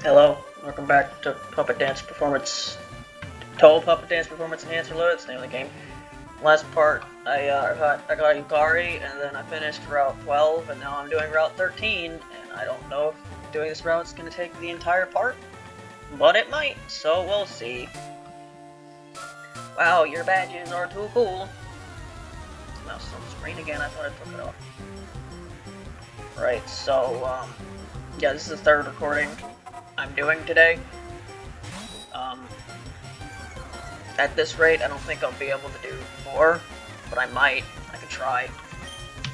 Hello, welcome back to Puppet Dance Performance. Touhou Puppet Dance Performance Enhanced Reloaded. It's the name of the game. Last part, I got Yukari, and then I finished Route 12, and now I'm doing Route 13, and I don't know if doing this route is going to take the entire part, but it might, so we'll see. Wow, your badges are too cool. Mouse on the screen again, I thought I took it off. Right, so, yeah, this is the third recording I'm doing today. At this rate, I don't think I'll be able to do 4, but I might. I could try.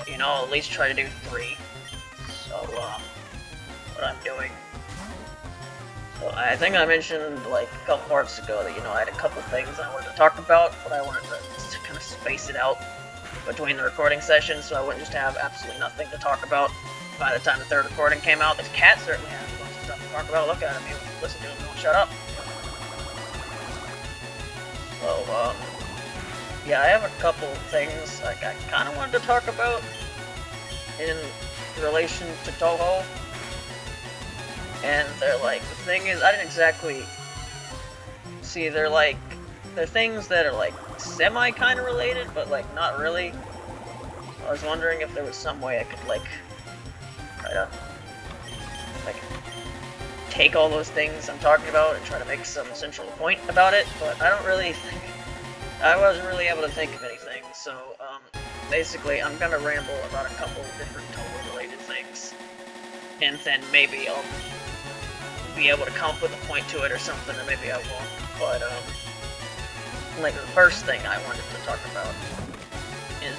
You know, at least try to do 3. So, what I'm doing. So, I think I mentioned, like, a couple parts ago that, I had a couple things I wanted to talk about, but I wanted to kind of space it out between the recording sessions so I wouldn't just have absolutely nothing to talk about by the time the third recording came out. This cat certainly has a bunch of stuff to talk about. Look at him. You listen to him, don't shut up. So, yeah, I have a couple things like I kind of wanted to talk about in relation to Touhou, and they're like, the thing is, I didn't exactly see, they're things that are like semi kind of related, but like not really. I was wondering if there was some way I could like try to like take all those things I'm talking about and try to make some central point about it, but I wasn't really able to think of anything, so basically I'm gonna ramble about a couple different Touhou related things, and then maybe I'll be able to come up with a point to it or something, or maybe I won't, but like the first thing I wanted to talk about is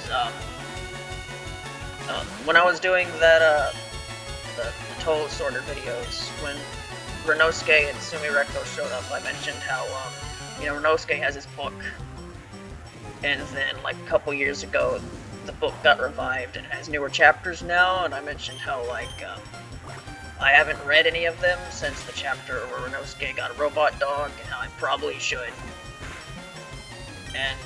when I was doing that the Touhou sorter videos, when Renosuke and Sumireko showed up, I mentioned how Renosuke has his book, and then like a couple years ago the book got revived and it has newer chapters now, and I mentioned how like I haven't read any of them since the chapter where Renosuke got a robot dog, and how I probably should. And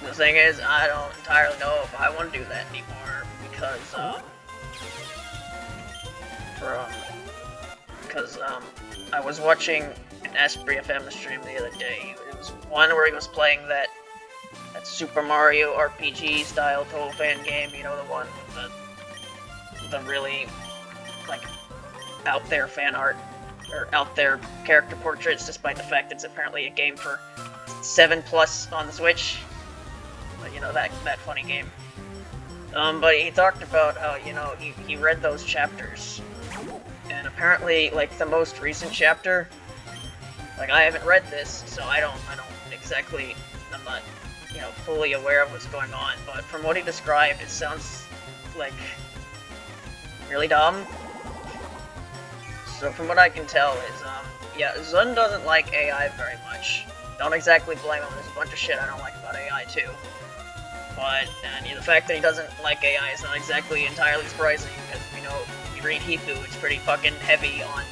the thing is, I don't entirely know if I want to do that anymore, because I was watching an Esprit FM stream the other day. It was one where he was playing that Super Mario RPG style Touhou fan game, the one with the really like out there fan art, or out there character portraits, despite the fact it's apparently a game for 7+ on the Switch. But that funny game. But he talked about how he read those chapters, and apparently like the most recent chapter, like I haven't read this, so I don't exactly, I'm not fully aware of what's going on, but from what he described, it sounds like really dumb. So from what I can tell is, yeah, Zun doesn't like AI very much. Don't exactly blame him, there's a bunch of shit I don't like about AI too. But, the fact that he doesn't like AI is not exactly entirely surprising, because, if you read Hipu, it's pretty fucking heavy on,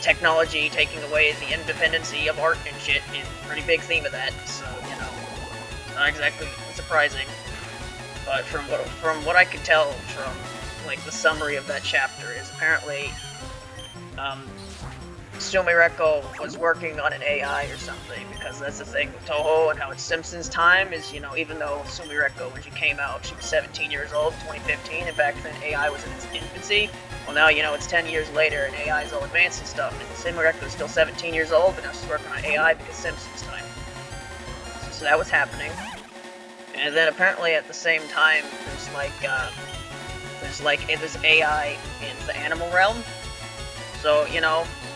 technology taking away the independency of art and shit is a pretty big theme of that, so, it's not exactly surprising. But from what I could tell from, like, the summary of that chapter is apparently, Sumireko was working on an AI or something, because that's the thing with Touhou and how it's Simpsons time is, even though Sumireko, when she came out, she was 17 years old in 2015, and back then AI was in its infancy. Well, now, it's 10 years later, and AI is all advanced and stuff, and Sumireko is still 17 years old, but now she's working on AI because Simpsons time. So that was happening. And then apparently at the same time, there's AI in the animal realm. So,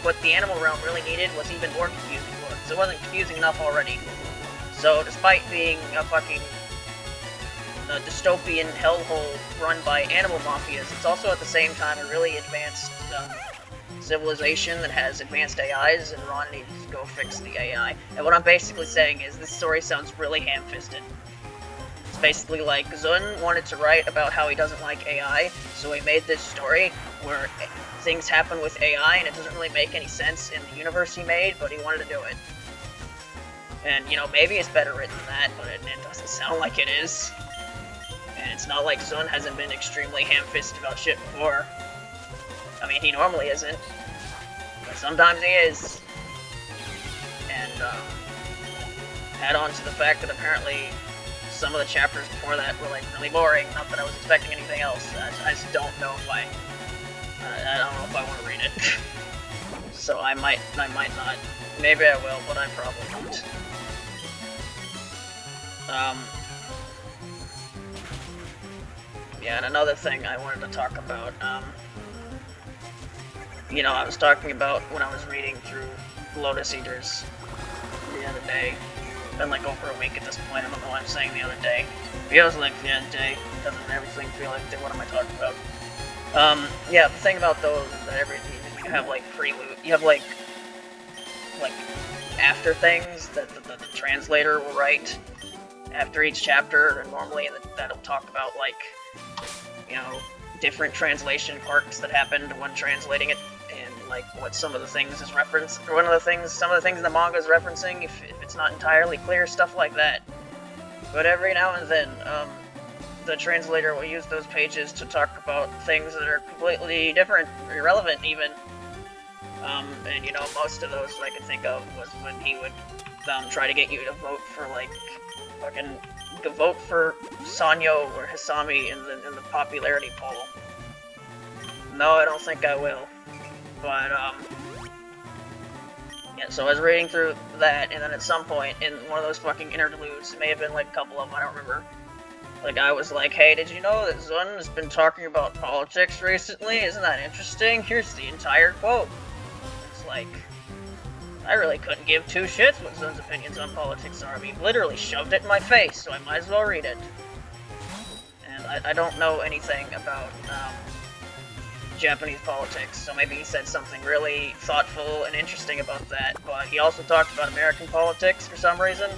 what the animal realm really needed was even more confusing looks. It wasn't confusing enough already. So, despite being a fucking dystopian hellhole run by animal mafias, it's also at the same time a really advanced civilization that has advanced AIs, and Ron needs to go fix the AI. And what I'm basically saying is, this story sounds really ham-fisted. It's basically like, Zun wanted to write about how he doesn't like AI, so he made this story where things happen with AI and it doesn't really make any sense in the universe he made, but he wanted to do it. And, maybe it's better written than that, but it doesn't sound like it is. And it's not like Zun hasn't been extremely ham-fisted about shit before. I mean, he normally isn't, but sometimes he is. And, add on to the fact that apparently some of the chapters before that were, like, really boring. Not that I was expecting anything else. I just don't know if I don't know if I want to read it. So I might not. Maybe I will, but I probably won't. Yeah, and another thing I wanted to talk about, you know, I was talking about when I was reading through Lotus Eaters the other day. It's been like over a week at this point. I don't know why I'm saying the other day. It feels like the other day. Doesn't everything feel like what am I talking about? Yeah, the thing about those is that you have like prelude. You have like after things that the translator will write after each chapter, and normally that'll talk about, like, you know, different translation quirks that happened when translating it, and like what some of the things is referenced, or some of the things in the manga is referencing, if it's not entirely clear, stuff like that. But every now and then, the translator will use those pages to talk about things that are completely different, irrelevant even. And you know, most of those I could think of was when he would try to get you to vote for, like, fucking vote for Sanyo or Hisami in the popularity poll. No, I don't think I will. But yeah, so I was reading through that, and then at some point in one of those fucking interludes, it may have been like a couple of them, I don't remember. The guy was like, "Hey, did you know that Zun has been talking about politics recently? Isn't that interesting? Here's the entire quote." It's like, I really couldn't give two shits what Zun's opinions on politics are. I mean, literally shoved it in my face, so I might as well read it. And I don't know anything about Japanese politics, so maybe he said something really thoughtful and interesting about that, but he also talked about American politics for some reason,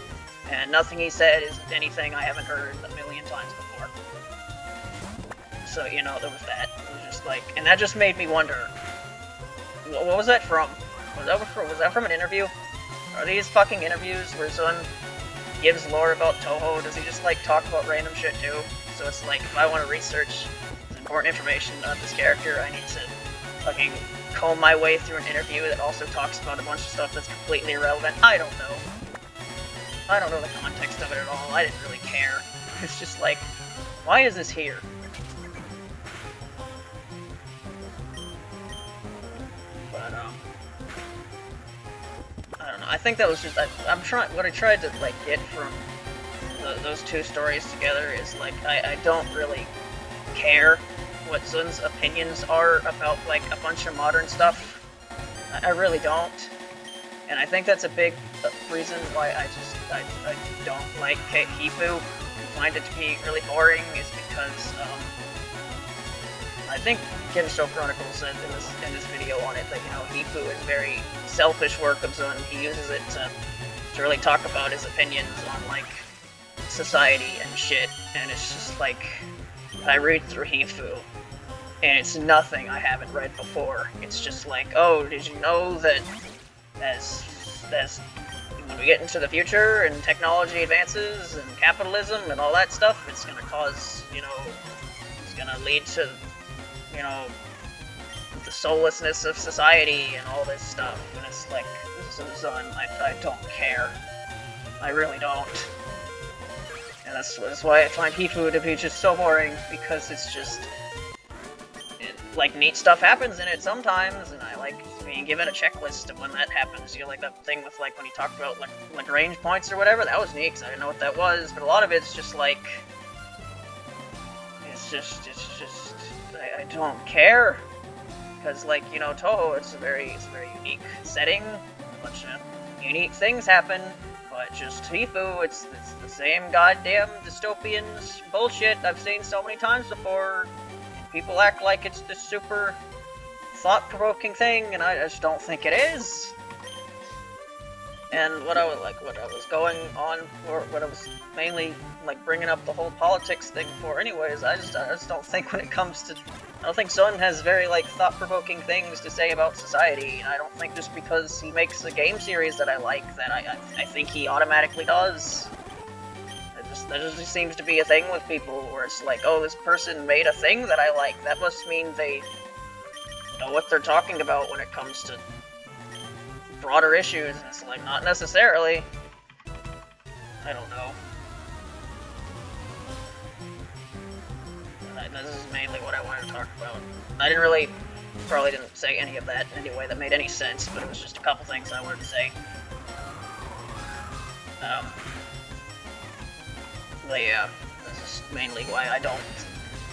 and nothing he said is anything I haven't heard a million times before. So, you know, there was that. It was just like, and that just made me wonder, what was that from? Was that from an interview? Are these fucking interviews where Zun gives lore about Touhou? Does he just, like, talk about random shit too? So it's like, if I want to research important information about this character, I need to fucking comb my way through an interview that also talks about a bunch of stuff that's completely irrelevant. I don't know. I don't know the context of it at all. I didn't really care. It's just like, why is this here? But, I don't know. I think that was just, what I tried to, like, get from those two stories together is, like, I don't really care what Zun's opinions are about, like, a bunch of modern stuff. I really don't. And I think that's a big reason why I don't like Hifu and find it to be really boring, is because, I think Gensho Chronicle said in this video on it that, you know, Hifu is very selfish work of Zun. He uses it to really talk about his opinions on, like, society and shit, and it's just like, I read through Hifu, and it's nothing I haven't read before. It's just like, oh, did you know that as when we get into the future and technology advances and capitalism and all that stuff, it's gonna cause, you know, it's gonna lead to, you know, the soullessness of society and all this stuff. And it's like, Zun, I don't care. I really don't. And that's why I find Hifu to be just so boring, because it's just, like, neat stuff happens in it sometimes, and I like being given a checklist of when that happens. You know, like that thing with, like, when he talked about, like, Lagrange points or whatever, that was neat, because I didn't know what that was, but a lot of it's just, like, it's just, I don't care, because, like, you know, Touhou, it's a very unique setting, a bunch of unique things happen, but just Hifu, it's the same goddamn dystopian bullshit I've seen so many times before. People act like it's this super thought-provoking thing, and I just don't think it is. And what I was going on for, what I was mainly, like, bringing up the whole politics thing for anyways, I just don't think when it comes to, I don't think Zun has very, like, thought-provoking things to say about society, and I don't think just because he makes a game series that I like, that I think he automatically does. That just seems to be a thing with people, where it's like, oh, this person made a thing that I like, that must mean they know what they're talking about when it comes to broader issues, and it's like, not necessarily. I don't know. This is mainly what I wanted to talk about. I probably didn't say any of that in any way that made any sense, but it was just a couple things I wanted to say. But yeah, this is mainly why I don't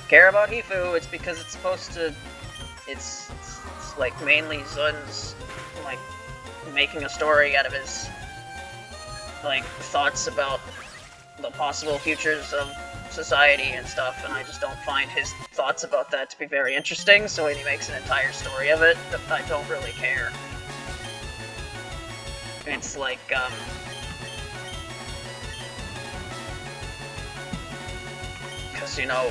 care about Hifu. It's because it's supposed to... It's like mainly Zun's like making a story out of his like thoughts about the possible futures of society and stuff, and I just don't find his thoughts about that to be very interesting, so when he makes an entire story of it, I don't really care. It's like, because, you know,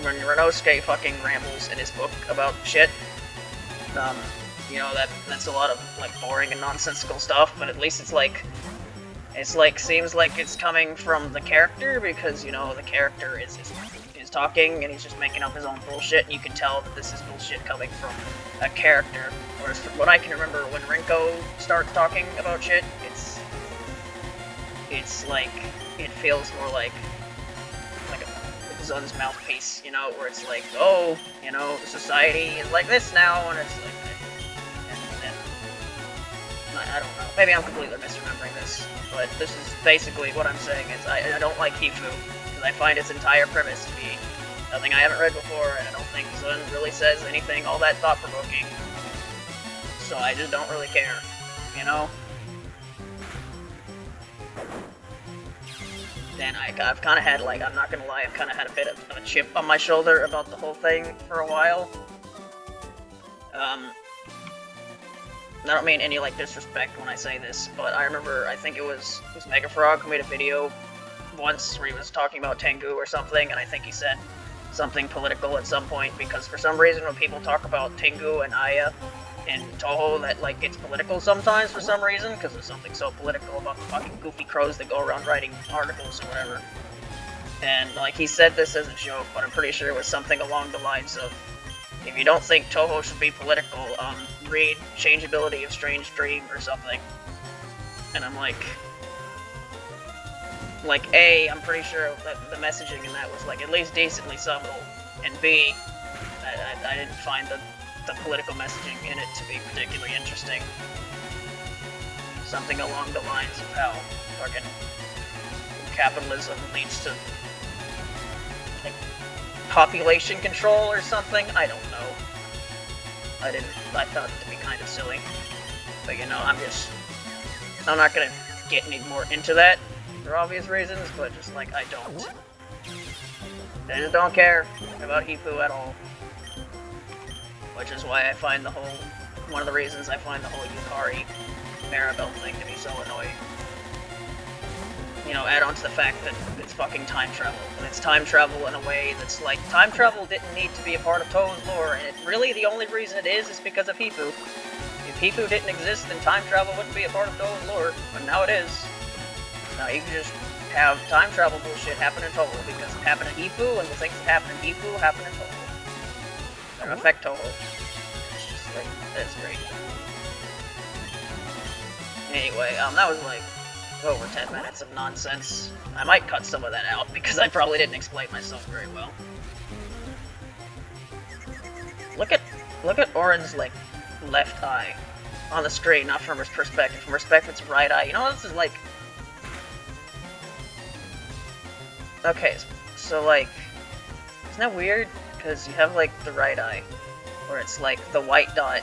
when Renosuke fucking rambles in his book about shit, you know, that's a lot of, like, boring and nonsensical stuff, but at least it's like, seems like it's coming from the character, because, you know, the character is talking, and he's just making up his own bullshit, and you can tell that this is bullshit coming from a character. Whereas, from what I can remember, when Rinko starts talking about shit, it's like, it feels more like a Zun's mouthpiece, you know, where it's like, oh, you know, society is like this now, and it's like, I don't know. Maybe I'm completely misremembering this, but this is basically what I'm saying is I don't like Hifu, because I find its entire premise to be nothing I haven't read before, and I don't think Zun really says anything all that thought-provoking. So I just don't really care, you know? And I've kind of had, like, I'm not gonna lie, I've kind of had a bit of a chip on my shoulder about the whole thing for a while. I don't mean any, like, disrespect when I say this, but I remember, I think it was Mega Frog who made a video once where he was talking about Tengu or something, and I think he said something political at some point, because for some reason when people talk about Tengu and Aya and Touhou, that, like, gets political sometimes for some reason, because there's something so political about the fucking goofy crows that go around writing articles or whatever. And, like, he said this as a joke, but I'm pretty sure it was something along the lines of, if you don't think Touhou should be political, read Changeability of Strange Dream or something. And I'm like, A, I'm pretty sure that the messaging in that was, like, at least decently subtle, and B, I didn't find the political messaging in it to be particularly interesting. Something along the lines of how fucking capitalism leads to, like, population control or something? I don't know. I found it to be kind of silly. But, you know, I'm not gonna get any more into that for obvious reasons, but just, like, I just don't care about Hifu at all. Which is why I find one of the reasons I find the whole Yukari Maribel thing to be so annoying. You know, add on to the fact that it's fucking time travel, and it's time travel in a way that's like, time travel didn't need to be a part of Touhou's lore, and really the only reason it is because of Hifu. If Hifu didn't exist, then time travel wouldn't be a part of Touhou's lore, but now it is. Now you can just have time travel bullshit happen in Touhou, because it happened in Hifu, and the things that happen in Hifu happen in Touhou. They affect Touhou. It's just like, that's great. Anyway, that was like over 10 minutes of nonsense. I might cut some of that out, because I probably didn't explain myself very well. Look at Oren's, like, left eye on the screen, not from his perspective. From perspective, it's right eye. You know what this is like? Okay, so, like, isn't that weird? Because you have, like, the right eye, where it's, like, the white dot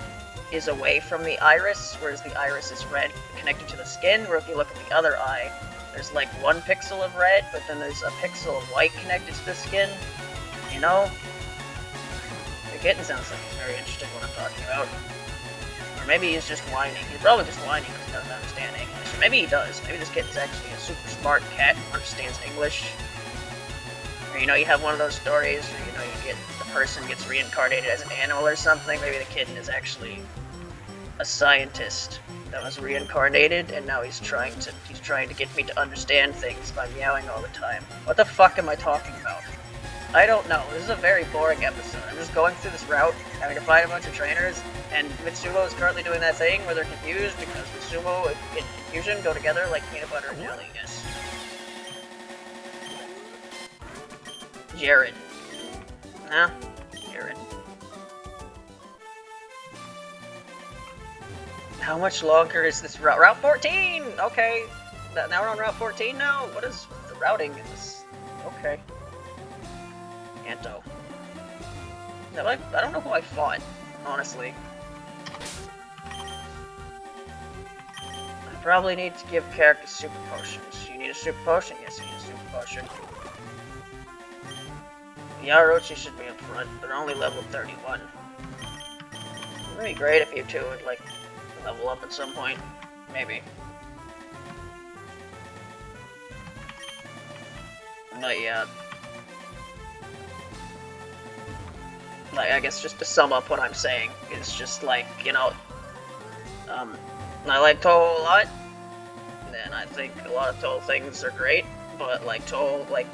is away from the iris, whereas the iris is red connected to the skin, where if you look at the other eye, there's, like, 1 pixel of red, but then there's a pixel of white connected to the skin, you know? The kitten sounds like he's very interested in what I'm talking about. Or maybe he's just whining. He's probably just whining because he doesn't understand English. Or maybe he does. Maybe this kitten's actually a super smart cat who understands English. Or, you know, you have one of those stories where, you know, the person gets reincarnated as an animal or something. Maybe the kitten is actually a scientist that was reincarnated, and now he's trying to get me to understand things by meowing all the time. What the fuck am I talking about? I don't know. This is a very boring episode. I'm just going through this route, having to find a bunch of trainers, and Mitsumo is currently doing that thing where they're confused because Mitsumo and confusion go together like peanut butter and jelly, yes. Jared. Nah, Jared. How much longer is this route? Route 14! Okay. Now we're on Route 14 now? What is the routing in this? Okay. Anto. No, I don't know who I fought, honestly. I probably need to give characters super potions. You need a super potion? Yes, you need a super potion. Yarochi should be up front. They're only level 31. It would be great if you two would, like, level up at some point. Maybe. Not yet. Like, I guess just to sum up what I'm saying, it's just like, you know, I like Touhou a lot, and I think a lot of Touhou things are great, but like Touhou, like,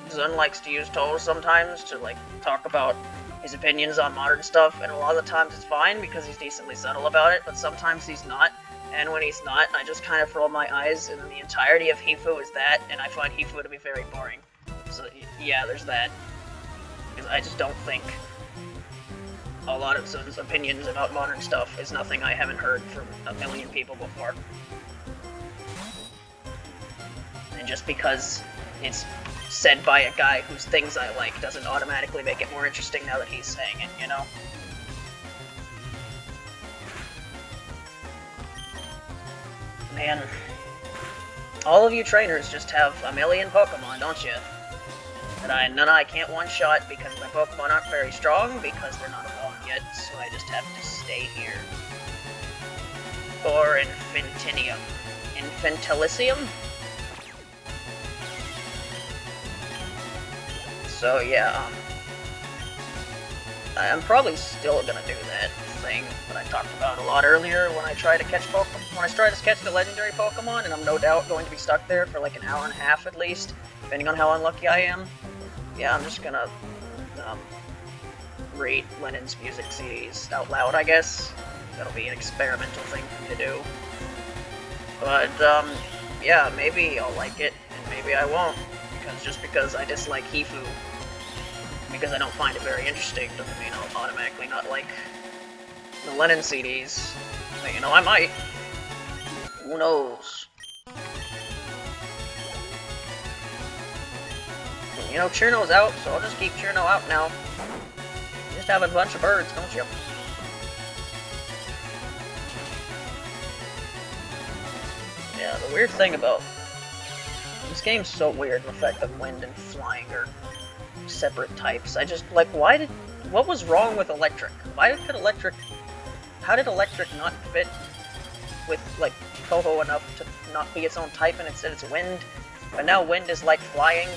Zun likes to use Touhou sometimes to like talk about his opinions on modern stuff, and a lot of the times it's fine because he's decently subtle about it, but sometimes he's not, and when he's not, I just kind of roll my eyes, and the entirety of Hifu is that, and I find Hifu to be very boring. So yeah, there's that. Because I just don't think a lot of Zun's opinions about modern stuff is nothing I haven't heard from a million people before. And just because it's said by a guy whose things I like doesn't automatically make it more interesting now that he's saying it, you know? Man, all of you trainers just have a million Pokemon, don't you? None I can't one-shot because my Pokemon aren't very strong, because they're not evolved yet, so I just have to stay here. Or Infantinium. Infantilicium? So yeah, I'm probably still gonna do that thing that I talked about a lot earlier when I try to catch Pokemon. When I try to catch the legendary Pokemon, and I'm no doubt going to be stuck there for like an hour and a half at least, depending on how unlucky I am. Yeah, I'm just gonna read Lennon's music CDs out loud, I guess. That'll be an experimental thing for me to do. But, yeah, maybe I'll like it, and maybe I won't. Just because I dislike Hifu, because I don't find it very interesting, doesn't mean I'll automatically not like the Lennon CDs. But, you know, I might. Who knows? You know, Churno's out, so I'll just keep Churno out now. You just have a bunch of birds, don't you? Yeah, the weird thing about this game's so weird, the fact that wind and flying are separate types. I just, like, what was wrong with electric? How did electric not fit with, like, Touhou enough to not be its own type, and instead it's wind? But now wind is like flying.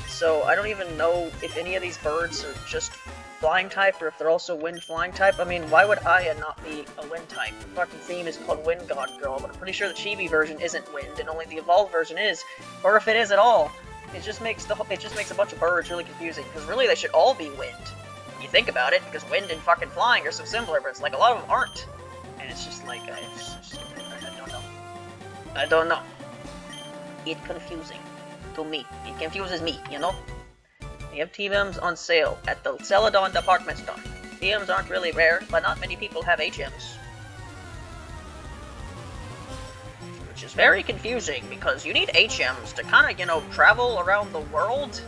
So I don't even know if any of these birds are just flying type or if they're also wind flying type. I mean, why would Aya not be a wind type? The fucking theme is called Wind God Girl, but I'm pretty sure the chibi version isn't wind and only the evolved version is. Or if it is at all, it just makes a bunch of birds really confusing, because really they should all be wind. When you think about it, because wind and fucking flying are so similar, but it's like a lot of them aren't. And it's just like, I don't know. I don't know. It's confusing. To me. It confuses me, you know? They have TMs on sale at the Celadon department store. TMs aren't really rare, but not many people have HMs. Which is very confusing, because you need HMs to kind of, you know, travel around the world.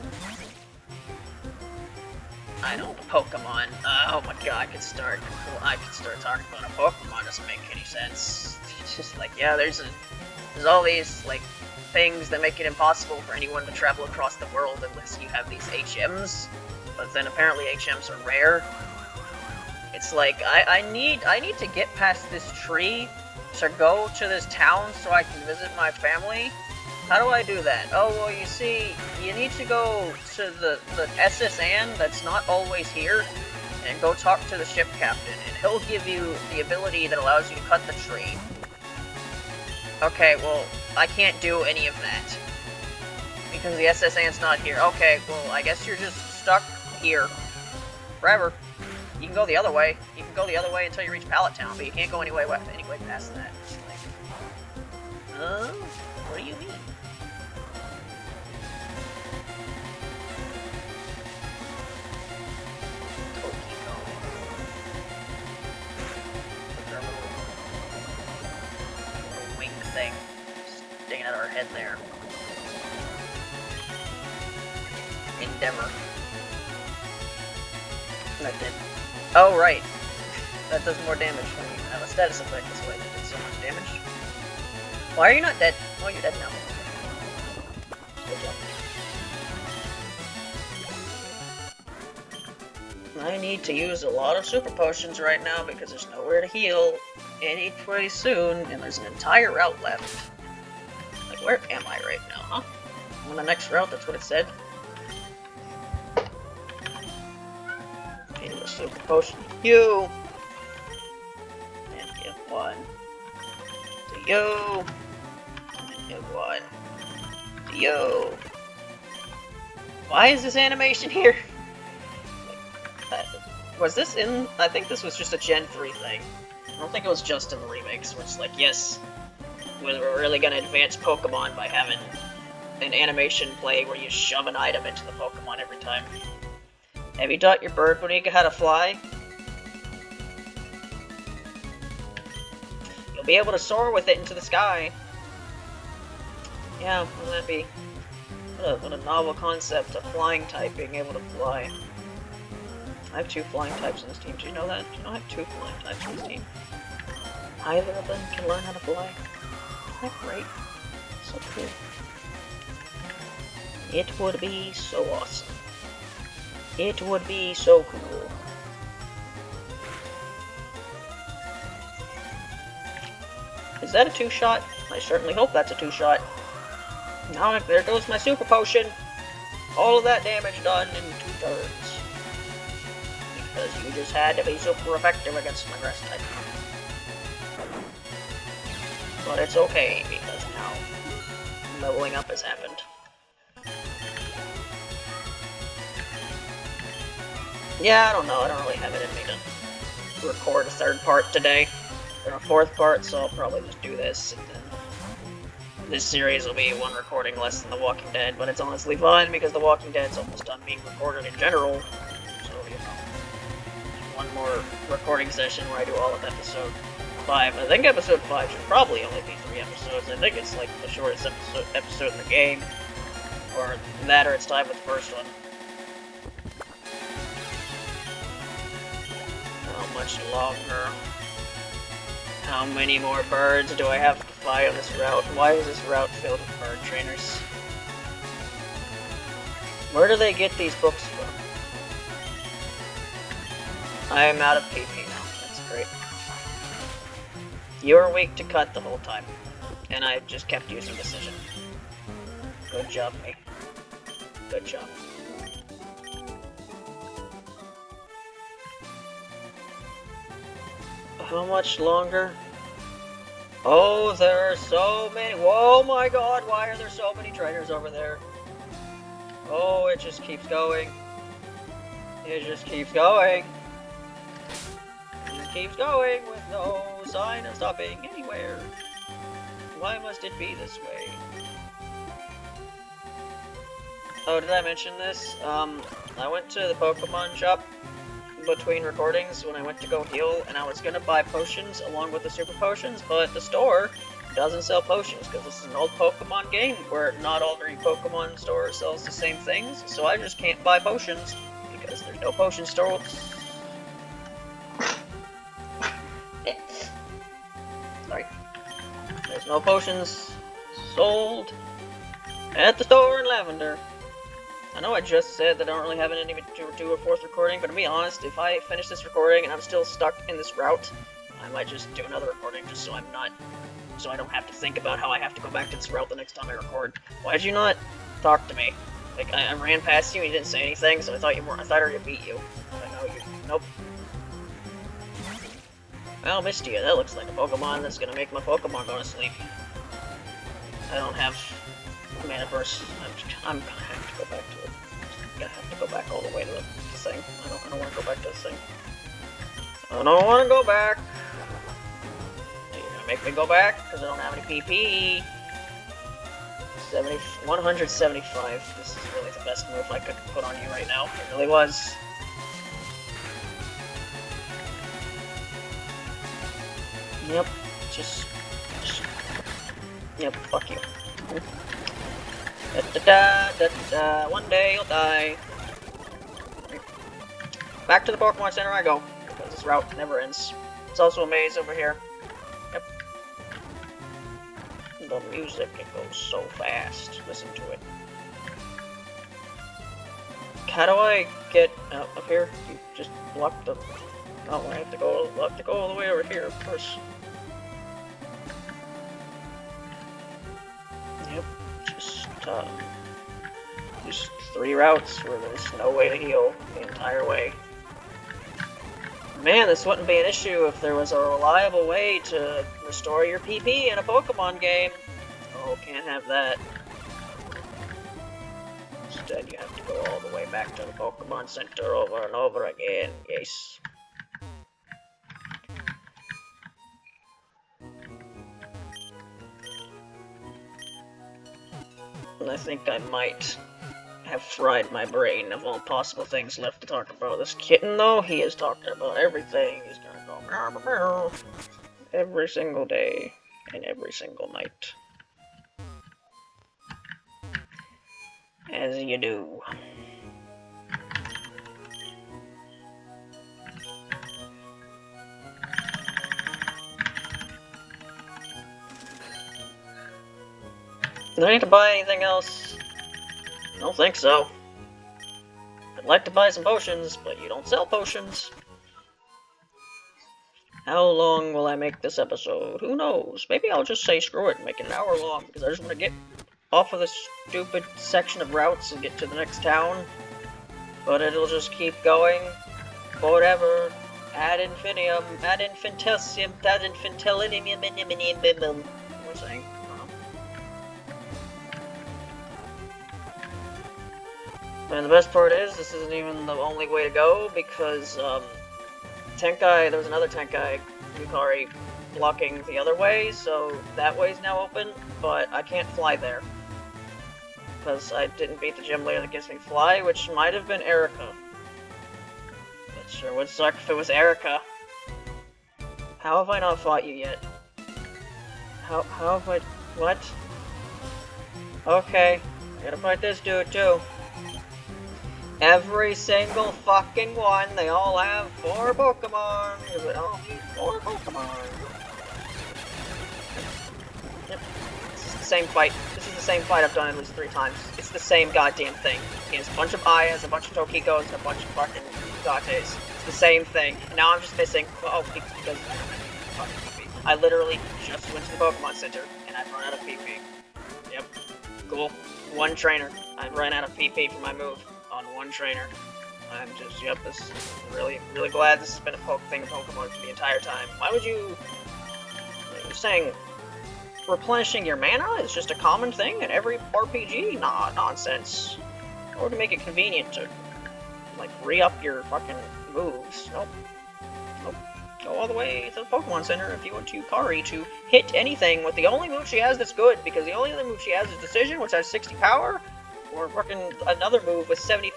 I know, the Pokemon. Oh my god, I could start talking about a Pokemon. Doesn't make any sense. It's just like, yeah, there's all these, like, things that make it impossible for anyone to travel across the world unless you have these HMs. But then apparently HMs are rare. It's like, I need to get past this tree to go to this town so I can visit my family. How do I do that? Oh, well, you see, you need to go to the SS Anne that's not always here, and go talk to the ship captain, and he'll give you the ability that allows you to cut the tree. Okay, well, I can't do any of that, because the SS Anne's not here. Okay, well, I guess you're just stuck here. Forever. You can go the other way. You can go the other way until you reach Pallet Town, but you can't go any way past that. Like, what do you mean? Thing sticking out of our head there. Endeavor. That did. Oh, right. That does more damage when you have a status effect this way. That did so much damage. Why are you not dead? Oh, you're dead now. Good job. I need to use a lot of super potions right now because there's nowhere to heal pretty soon, and there's an entire route left. Like, where am I right now, huh? I'm on the next route, that's what it said. Need a super potion. You! And get one. To you! And get one. To you! Why is this animation here? Was this in... I think this was just a Gen 3 thing. I don't think it was just in the remakes, where it's like, yes, we're really gonna advance Pokemon by having an animation play where you shove an item into the Pokemon every time. Have you taught your bird, Bonica, how to fly? You'll be able to soar with it into the sky. Yeah, wouldn't that be... What a novel concept, a flying type being able to fly. I have 2 flying types in this team. Do you know that? Do you know I have 2 flying types in this team? Either of them can learn how to fly. Isn't that great? So cool. It would be so awesome. It would be so cool. Is that a 2-shot? I certainly hope that's a 2-shot. Now there goes my super potion. All of that damage done in 2 turns. Because you just had to be super effective against my grass type. But it's okay, because now leveling up has happened. Yeah, I don't know, I don't really have it in me to record a 3rd part today, or a 4th part, so I'll probably just do this, and then this series will be 1 recording less than The Walking Dead, but it's honestly fun, because The Walking Dead's almost done being recorded in general, so, you know. 1 more recording session where I do all of episode 5. I think episode 5 should probably only be 3 episodes. I think it's like the shortest episode in the game. Or that, or it's tied with the first one. How much longer? How many more birds do I have to fly on this route? Why is this route filled with bird trainers? Where do they get these books from? I am out of PP now. That's great. You were weak to cut the whole time, and I just kept using Decision. Good job, me. Good job. How much longer? Oh, there are so many. Whoa, my god, why are there so many trainers over there? Oh, it just keeps going. It just keeps going. Keeps going with no sign of stopping anywhere. Why must it be this way? Oh, did I mention this? I went to the Pokemon shop between recordings when I went to go heal, and I was gonna buy potions along with the super potions, but the store doesn't sell potions because this is an old Pokemon game where not every Pokemon store sells the same things, so I just can't buy potions because there's no potion store. Sorry. There's no potions sold at the store in Lavender. I know I just said that I don't really have any to do a 4th recording, but to be honest, if I finish this recording and I'm still stuck in this route, I might just do another recording just so I don't have to think about how I have to go back to this route the next time I record. Why did you not talk to me? Like, I ran past you and you didn't say anything, so I thought I already beat you. I know you. Nope. Well, Mistia, that looks like a Pokemon that's gonna make my Pokemon go to sleep. I don't have Mana Burst. I'm gonna have to go back to it. think I have to go back all the way to the thing. I don't want to go back to this thing. I don't want to go back. You're gonna make me go back because I don't have any PP. 175. This is really the best move I could put on you right now. It really was. Yep. Just yep. Fuck you. One day you'll die. Back to the Pokemon Center I go, because this route never ends. It's also a maze over here. Yep. The music, it goes so fast. Listen to it. How do I get up here? You just block the... Oh, I have to go all the way over here, of course. Yep. Just 3 routes where there's no way to heal the entire way. Man, this wouldn't be an issue if there was a reliable way to restore your PP in a Pokemon game. Oh, can't have that. Instead, you have to go all the way back to the Pokemon Center over and over again. Yes. And I think I might have fried my brain of all possible things left to talk about. This kitten, though, he is talking about everything. He's gonna go meow, meow, meow, every single day and every single night. As you do. Do I need to buy anything else? I don't think so. I'd like to buy some potions, but you don't sell potions. How long will I make this episode? Who knows? Maybe I'll just say screw it and make it an hour long, because I just want to get off of this stupid section of routes and get to the next town. But it'll just keep going. Whatever. Ad infinitum. Ad infinitesium. Ad infinitesium. What am I saying? And the best part is, this isn't even the only way to go, because, Tenkai, there was another Tenkai, Yukari, blocking the other way, so that way's now open, but I can't fly there. Because I didn't beat the gym leader that gives me fly, which might have been Erica. It sure would suck if it was Erica. How have I not fought you yet? How have I... what? Okay, I gotta fight this dude, too. Every single fucking one, they all have 4 Pokemon! They all need 4 Pokemon! Yep. This is the same fight. This is the same fight I've done at least 3 times. It's the same goddamn thing. Against a bunch of Ayas, a bunch of Tokikos, and a bunch of fucking Gates. It's the same thing. And now I'm just missing... oh, because... I literally just went to the Pokemon Center, and I've run out of PP. Yep. Cool. 1 trainer. I've run out of PP for my move. On 1 trainer. I'm just, yep, this is really glad this has been a thing of Pokemon for the entire time. Why would you... you're saying replenishing your mana is just a common thing in every RPG? Nah, nonsense. Or to make it convenient to, like, re-up your fucking moves. Nope. Nope. Go all the way to the Pokemon Center if you want Yukari to hit anything with the only move she has that's good, because the only other move she has is Decision, which has 60 power, or fucking another move with 75%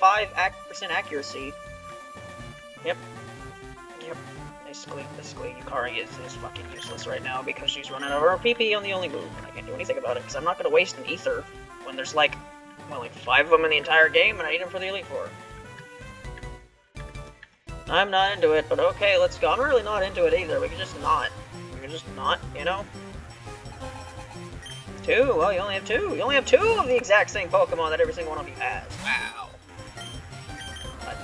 accuracy. Yep. Yep. Basically, Yukari is fucking useless right now because she's running out of her PP on the only move. I can't do anything about it because I'm not going to waste an Ether when there's like, well, like 5 of them in the entire game and I need them for the Elite Four. I'm not into it, but okay, let's go. I'm really not into it either. We can just not. You know? 2? Well, you only have 2. You only have 2 of the exact same Pokemon that every single one of you has. Wow. What?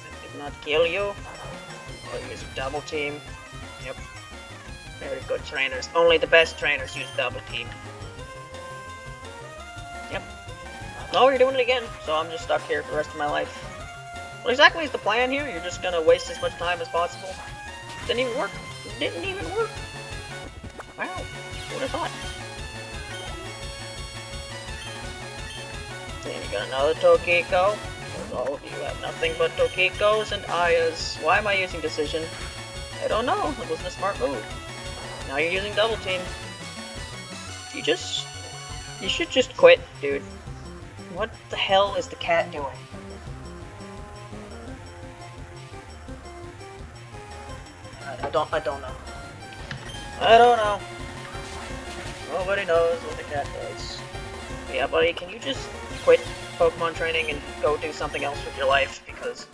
That did not kill you. Oh, use double team. Yep. Very good trainers. Only the best trainers use double team. Yep. Oh, you're doing it again, so I'm just stuck here for the rest of my life. What exactly is the plan here? You're just gonna waste as much time as possible? Didn't even work. Didn't even work. Wow. Who would have thought? And you got another Tokiko. Because all of you have nothing but Tokikos and Ayas. Why am I using Decision? I don't know. It wasn't a smart move. Now you're using Double Team. You should just quit, dude. What the hell is the cat doing? I don't know. I don't know. Nobody knows what the cat does. Yeah, buddy, can you just quit Pokemon training and go do something else with your life? Because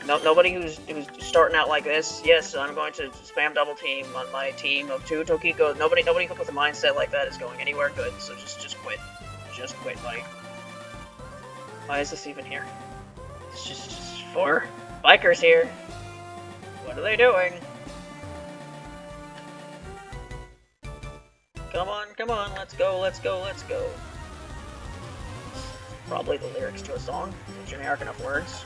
nobody who's starting out like this, yes, I'm going to spam Double Team on my team of 2 Tokiko. Nobody with a mindset like that is going anywhere good. So just quit. Just quit, buddy. Why is this even here? It's just 4 bikers here. What are they doing? Come on, let's go. Probably the lyrics to a song. Generic enough words.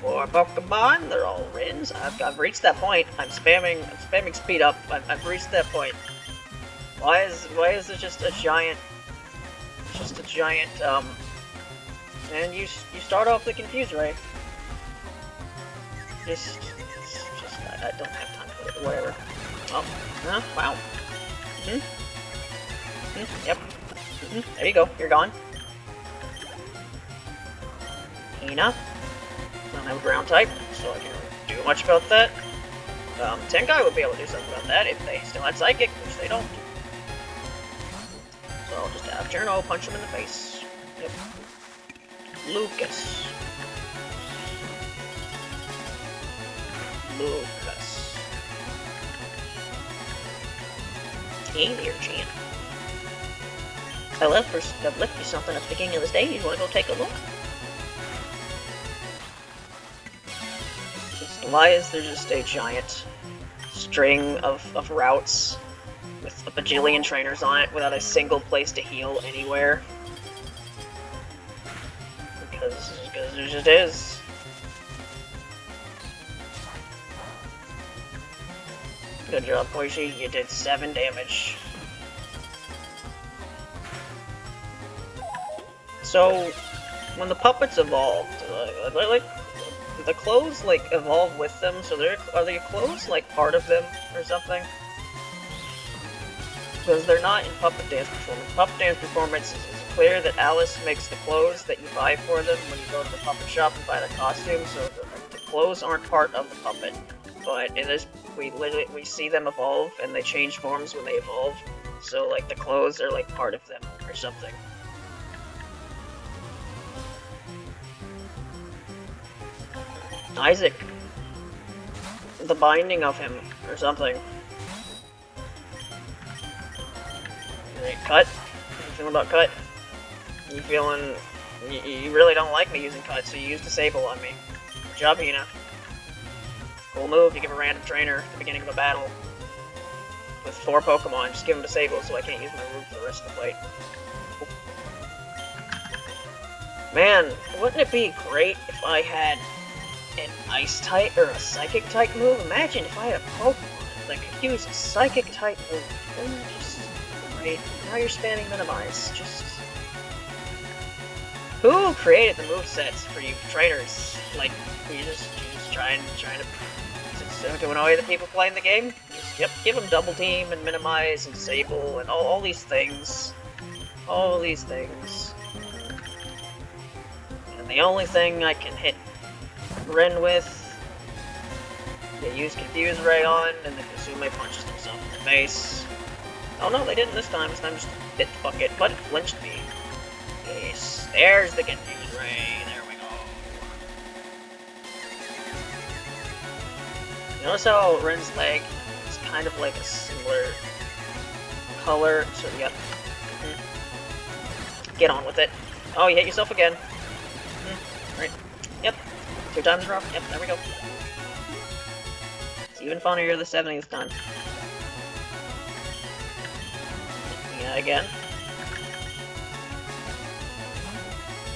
4 Pokemon, they're all Rins. I've reached that point. I'm spamming speed up. I've reached that point. Why is there just a giant, and you start off the Confuse Ray. I don't have time for it. Whatever. Oh, wow. Yep. There you go. You're gone. Hina. I don't have a ground type, so I can't do much about that. Tenkai would be able to do something about that if they still had Psychic, which they don't. So I'll just have Cherno punch him in the face. Yep. Lucas. Hey there, champ. I left you something at the beginning of this day. You want to go take a look? Why is there just a giant string of routes with a bajillion trainers on it without a single place to heal anywhere? Because there just is. Good job, Koichi. You did 7 damage. So, when the puppets evolved, like the clothes like evolve with them. So are their clothes like part of them or something? Because they're not in Puppet Dance Performance. Puppet Dance Performance is clear that Alice makes the clothes that you buy for them when you go to the puppet shop and buy the costume. So the clothes aren't part of the puppet. But in this, we see them evolve, and they change forms when they evolve. So, like, the clothes are, like, part of them, or something. Isaac. The binding of him, or something. Right, Cut? How you feeling about Cut? You feeling... You really don't like me using Cut, so you use Disable on me. Good job, Hina. Cool move, you give a random trainer at the beginning of a battle with 4 Pokemon, just give them Disable so I can't use my move for the rest of the fight. Man, wouldn't it be great if I had an Ice-type or a Psychic-type move? Imagine if I had a Pokemon that could use a Psychic-type move. Wouldn't it just great? Now you're spamming Minimize. Just... Who created the movesets for you trainers? Like, you just trying to annoy the people playing the game? Just, give them Double Team and Minimize and Disable and all these things. All these things. And the only thing I can hit Ren with, they use Confuse Ray on, and then Kusume punches themselves in the face. Oh no, they didn't this time. This time just hit the bucket, but it flinched me. Yes, there's the Confuse Ray. There we go. Notice how Ren's leg is kind of like a similar color, so yep. Get on with it. Oh, you hit yourself again. Right. Yep. 2 times in a row. Yep, there we go. It's even funnier the 70th time. Yeah, again.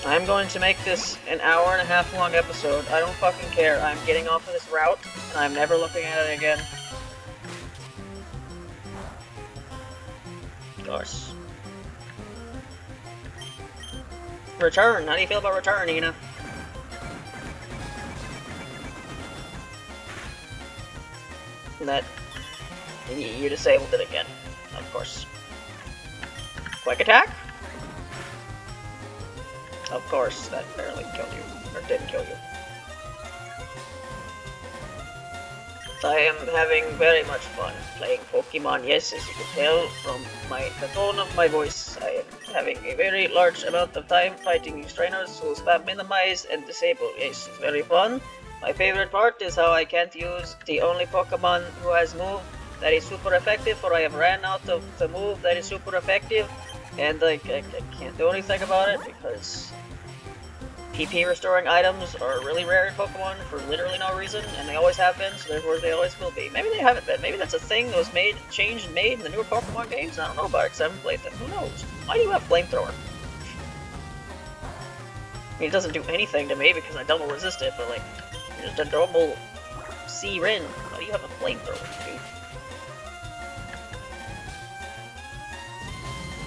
I'm going to make this an hour-and-a-half long episode. I don't fucking care. I'm getting off of this route, and I'm never looking at it again. Of course. Return. How do you feel about Return, Ina? That you disabled it again, of course. Quick attack? Of course, that barely killed you, or didn't kill you. I am having very much fun playing Pokemon. Yes, as you can tell from the tone of my voice, I am having a very large amount of time fighting these trainers who spam minimize and disable. Yes, it's very fun. My favorite part is how I can't use the only Pokemon who has move that is super effective, for I have ran out of the move that is super effective, and I can't do anything about it because PP restoring items are really rare in Pokemon for literally no reason, and they always have been, so therefore they always will be. Maybe they haven't been. Maybe that's a thing that was changed and made in the newer Pokemon games. I don't know about it because I haven't played them. Who knows? Why do you have Flamethrower? I mean, it doesn't do anything to me because I double resist it, but like, you're just a normal C-Rin. Why do you have a Flamethrower, dude?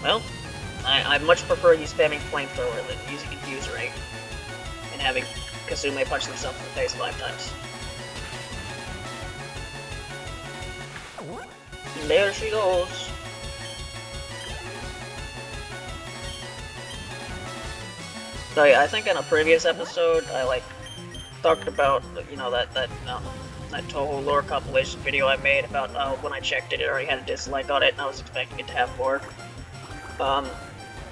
Well, I much prefer you spamming Flamethrower than using Infuse Ray and having Kasume punch themselves in the face 5 times. And there she goes. So yeah, I think in a previous episode I talked about, you know, that Touhou lore compilation video I made about when I checked it, it already had a dislike on it, and I was expecting it to have more.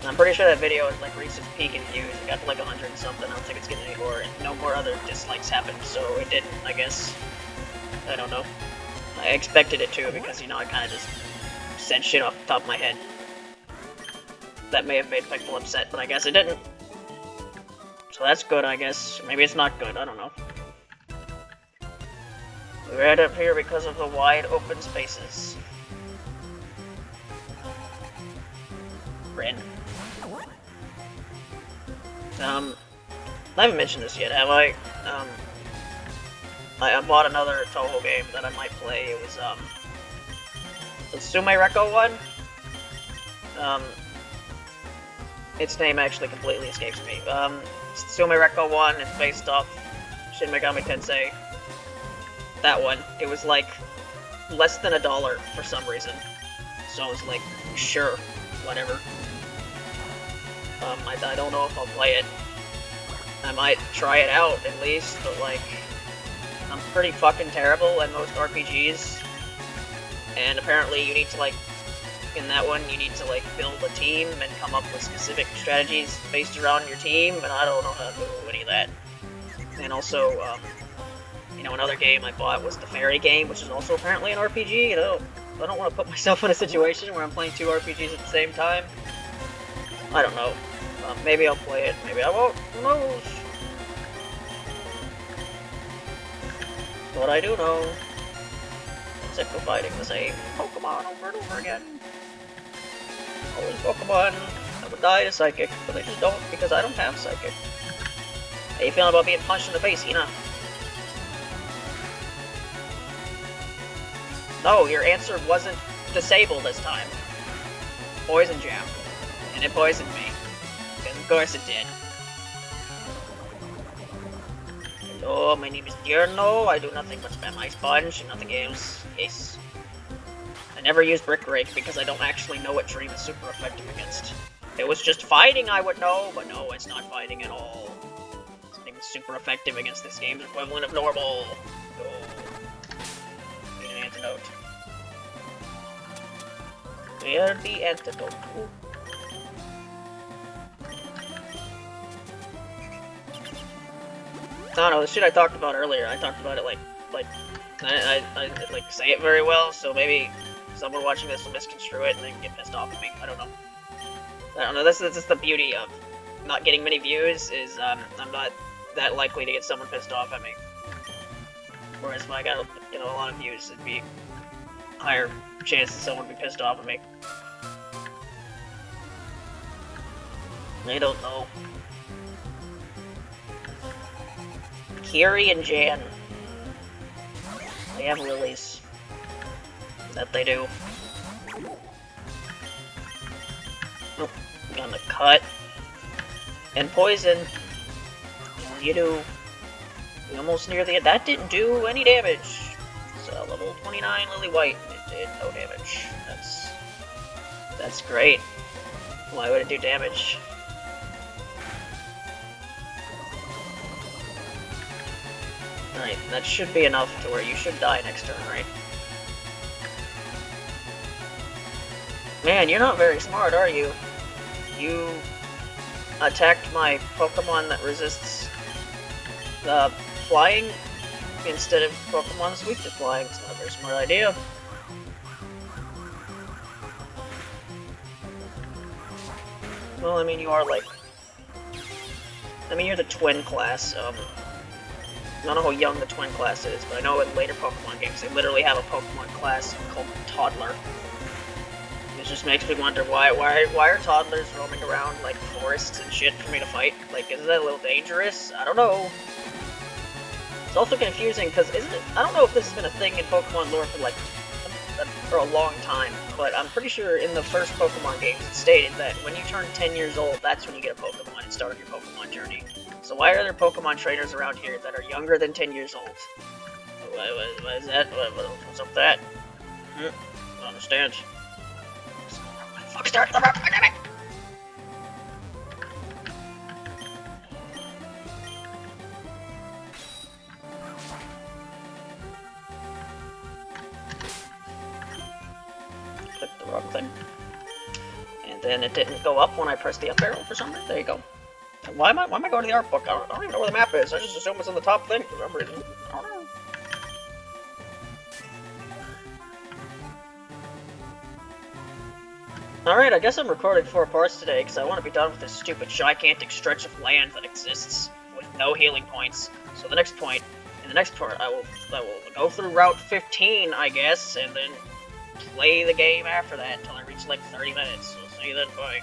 I'm pretty sure that video has like reached its peak in views. It got to like 100 and something. I don't think it's getting any more, and no more other dislikes happened, so it didn't, I guess. I don't know. I expected it to because, you know, I kind of just said shit off the top of my head. That may have made people upset, but I guess it didn't. So that's good, I guess. Maybe it's not good, I don't know. We end up here because of the wide open spaces. Rin. I haven't mentioned this yet, have I? I bought another Touhou game that I might play. It was, the Sumereko one. Its name actually completely escapes me. Sumereko 1, it's based off Shin Megami Tensei. That one. It was like less than $1 for some reason. So I was like, sure, whatever. I don't know if I'll play it. I might try it out at least, but like, I'm pretty fucking terrible at most RPGs. And apparently you need to like, in that one, you need to like build a team and come up with specific strategies based around your team, and I don't know how to do any of that. And also, you know, another game I bought was the Fairy game, which is also apparently an RPG, and I don't want to put myself in a situation where I'm playing 2 RPGs at the same time. I don't know. Maybe I'll play it, maybe I won't, who knows? What I do know is that go fighting the same Pokemon over and over again. All these Pokemon that would die to Psychic, but they just don't because I don't have Psychic. How you feeling about being punched in the face, Ina? No, your answer wasn't disable this time. Poison Jam. And it poisoned me. Because of course it did. Hello, my name is Diurno. I do nothing but spam Ice Punch and nothing else. Yes. I never use Brick Rake because I don't actually know what Dream is super effective against. If it was just fighting, I would know, but no, it's not fighting at all. Something super effective against this game's equivalent of normal. Oh. Need an antidote. Where the antidote? Ooh. I don't know, the shit I talked about earlier, I talked about it I like say it very well, so maybe someone watching this will misconstrue it and then get pissed off at me. I don't know. This is the beauty of not getting many views, is I'm not that likely to get someone pissed off at me. Whereas if I got, you know, a lot of views, it'd be a higher chance that someone would be pissed off at me. I don't know. Kiri and Jan. They have lilies. That they do. Oh, gonna cut. And poison, you do. We almost near the end. That didn't do any damage. So level 29 Lily White, it did no damage. That's great. Why would it do damage? Alright, that should be enough to where you should die next turn, right? Man, you're not very smart, are you? You attacked my Pokemon that resists flying instead of Pokemon that's weak to flying. It's not a very smart idea. Well, I mean, you are like... I mean, you're the twin class. I don't know how young the twin class is, but I know in later Pokemon games they literally have a Pokemon class called Toddler. It just makes me wonder why are toddlers roaming around like forests and shit for me to fight? Like, isn't that a little dangerous? I don't know. It's also confusing because isn't it? I don't know if this has been a thing in Pokemon lore for like for a long time, but I'm pretty sure in the first Pokemon games it stated that when you turn 10 years old, that's when you get a Pokemon and start your Pokemon journey. So why are there Pokemon trainers around here that are younger than 10 years old? What is that? What's up with that? I don't understand. Fuck, start the rock, damn it! Click the wrong thing. And then it didn't go up when I pressed the up arrow for some reason. There you go. Why am I going to the art book? I don't even know where the map is. I just assume it's on the top thing for some reason. I don't know. Alright, I guess I'm recording 4 parts today because I want to be done with this stupid gigantic stretch of land that exists with no healing points. So the next point, in the next part, I will go through Route 15, I guess, and then play the game after that until I reach like 30 minutes. So see you then, bye.